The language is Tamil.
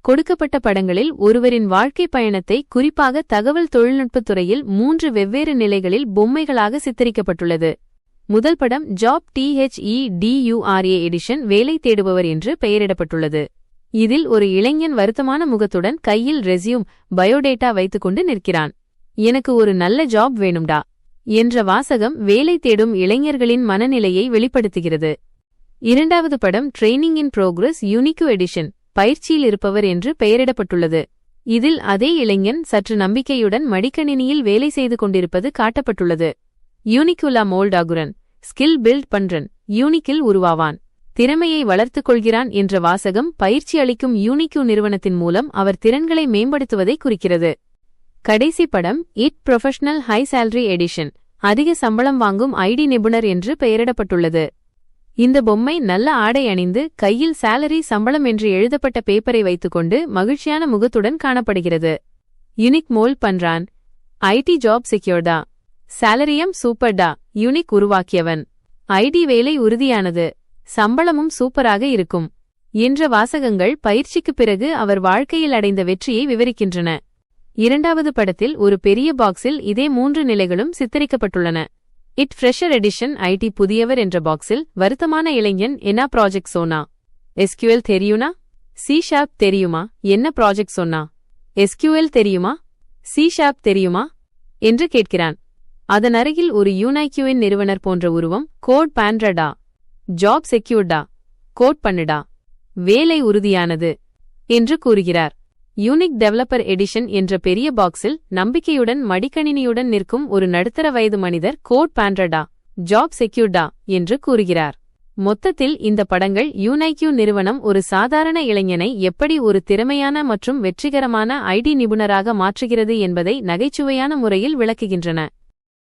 கொடுக்கப்பட்ட படங்களில் ஒருவரின் வாழ்க்கை பயணத்தை குறிப்பாக தகவல் தொழில்நுட்பத் துறையில் 3 வெவ்வேறு நிலைகளில் பொம்மைகளாக சித்தரிக்கப்பட்டுள்ளது. முதல் படம் ஜாப் THEDURA எடிஷன் வேலை தேடுபவர் என்று பெயரிடப்பட்டுள்ளது. இதில் ஒரு இளைஞன் வருத்தமான முகத்துடன் கையில் ரெஸ்யூம் பயோடேட்டா வைத்துக்கொண்டு நிற்கிறான். எனக்கு ஒரு நல்ல ஜாப் வேணும்டா என்ற வாசகம் வேலை தேடும் இளைஞர்களின் மனநிலையை வெளிப்படுத்துகிறது. இரண்டாவது படம் training in progress unique edition பயிற்சியில் இருப்பவர் என்று பெயரிடப்பட்டுள்ளது. இதில் அதே இளைஞன் சற்று நம்பிக்கையுடன் மடிக்கணினியில் வேலை செய்து கொண்டிருப்பது காட்டப்பட்டுள்ளது. யூனிக்யூலா மோல்டாகுரன் ஸ்கில் பில்ட் பண்றன் யூனிக்கில் உருவாவான், திறமையை வளர்த்துக் கொள்கிறான் என்ற வாசகம் பயிற்சி அளிக்கும் யூனிக்யூ நிறுவனத்தின் மூலம் அவர் திறன்களை மேம்படுத்துவதை குறிக்கிறது. கடைசி படம் it professional high salary edition அதிக சம்பளம் வாங்கும் ஐடி நிபுணர் என்று பெயரிடப்பட்டுள்ளது. இந்த பொம்மை நல்ல ஆடை அணிந்து கையில் சேலரி சம்பளம் என்று எழுதப்பட்ட பேப்பரை வைத்துக்கொண்டு மகிழ்ச்சியான முகத்துடன் காணப்படுகிறது. யூனிக் மோல்ட் பண்றான், ஐடி ஜாப் செக்யூர்டா, சேலரியம் சூப்பர்டா, யூனிக் உருவாக்கியவன், ஐடி வேலை உறுதியானது, சம்பளமும் சூப்பராக இருக்கும் என்ற வாசகங்கள் பயிற்சிக்குப் பிறகு அவர் வாழ்க்கையில் அடைந்த வெற்றியை விவரிக்கின்றன. இரண்டாவது படத்தில் ஒரு பெரிய பாக்ஸில் இதே 3 நிலைகளும் சித்தரிக்கப்பட்டுள்ளன. இட் ஃப்ரெஷர் எடிஷன் ஐடி புதியவர் என்ற பாக்ஸில் வருத்தமான இளைஞன் என்ன ப்ராஜெக்ட் சொன்னா, SQL தெரியுமா, C# தெரியுமா, என்ன ப்ராஜெக்ட் சொன்னா, SQL தெரியுமா, C# தெரியுமா என்று கேட்கிறான். அதன் அருகில் ஒரு யூனிக்யூவின் நிறுவனர் போன்ற உருவம் கோட் பண்றடா, ஜாப் செக்யூர்டா, கோட் பண்ணுடா, வேலை உறுதியானது என்று கூறுகிறார். யூனிக் டெவலப்பர் எடிஷன் என்ற பெரிய பாக்ஸில் நம்பிக்கையுடன் மடிக்கணினியுடன் நிற்கும் ஒரு நடுத்தர வயது மனிதர் கோட் பண்றடா, ஜாப் செக்யூர்டா என்று கூறுகிறார். மொத்தத்தில் இந்த படங்கள் யூனிக்யூ நிறுவனம் ஒரு சாதாரண இளைஞனை எப்படி ஒரு திறமையான மற்றும் வெற்றிகரமான ஐடி நிபுணராக மாற்றுகிறது என்பதை நகைச்சுவையான முறையில் விளக்குகின்றன.